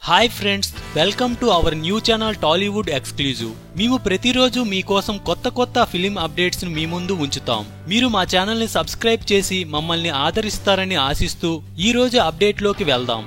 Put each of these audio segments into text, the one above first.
Hi friends, welcome to our new channel Tollywood exclusive. మేము ప్రతిరోజు మీకోసం కొత్త ఫిలిం అప్డేట్స్ ను మీ ముందు ఉంచుతాం. మీరు మా ఛానల్ ని సబ్స్క్రైబ్ చేసి మమ్మల్ని ఆదరిస్తారని ఆశిస్తూ ఈ రోజు అప్డేట్ లోకి వెళ్దాం.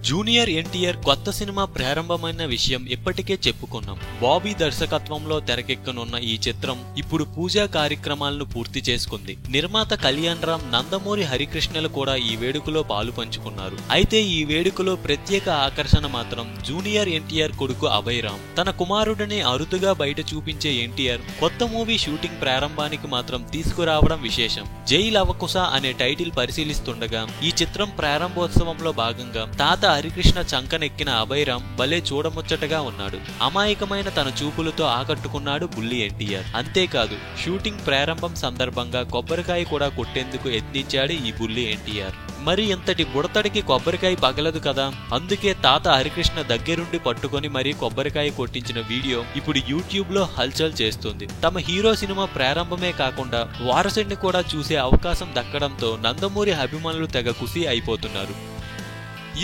జూనియర్ ఎన్టీఆర్ కొత్త సినిమా ప్రారంభమైన విషయం ఇప్పటికే చెప్పుకున్నాం. బాబీ దర్శకత్వంలో తెరకెక్కనున్న ఈ చిత్రం ఇప్పుడు పూజా కార్యక్రమాలను పూర్తి చేసుకుంది. నిర్మాత కళ్యాణ్ రామ్, నందమూరి హరికృష్ణలు కూడా ఈ వేడుకలో పాలు పంచుకున్నారు. అయితే ఈ వేడుకలో ప్రత్యేక ఆకర్షణ మాత్రం జూనియర్ ఎన్టీఆర్ కొడుకు అభయ్ రామ్. తన కుమారుడిని అరుదుగా బయట చూపించే ఎన్టీఆర్ కొత్త మూవీ షూటింగ్ ప్రారంభానికి మాత్రం తీసుకురావడం విశేషం. జై లవకుశ అనే టైటిల్ పరిశీలిస్తుండగా ఈ చిత్రం ప్రారంభోత్సవంలో భాగంగా తాత హరికృష్ణ చంకనెక్కిన అభయ్ రామ్ భలే చూడముచ్చటగా ఉన్నాడు. అమాయకమైన తన చూపులతో ఆకట్టుకున్నాడు బుల్లి ఎన్టీఆర్. అంతేకాదు, షూటింగ్ ప్రారంభం సందర్భంగా కొబ్బరికాయ కూడా కొట్టేందుకు యత్నించాడు ఈ బుల్లి ఎన్టీఆర్. మరి ఇంతటి బుడతడికి కొబ్బరికాయ పగలదు కదా, అందుకే తాత హరికృష్ణ దగ్గరుండి పట్టుకొని మరీ కొబ్బరికాయ కొట్టించిన వీడియో ఇప్పుడు యూట్యూబ్ లో హల్చల్ చేస్తుంది. తమ హీరో సినిమా ప్రారంభమే కాకుండా వారసుడిని కూడా చూసే అవకాశం దక్కడంతో నందమూరి అభిమానులు తెగ ఖుషి అయిపోతున్నారు.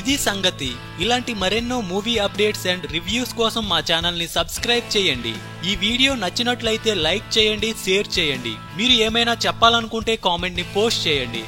ఇది సంగతి. ఇలాంటి మరెన్నో మూవీ అప్డేట్స్ అండ్ రివ్యూస్ కోసం మా ఛానల్ ని సబ్స్క్రైబ్ చేయండి. ఈ వీడియో నచ్చినట్లయితే లైక్ చేయండి, షేర్ చేయండి. మీరు ఏమైనా చెప్పాలనుకుంటే కామెంట్ ని పోస్ట్ చేయండి.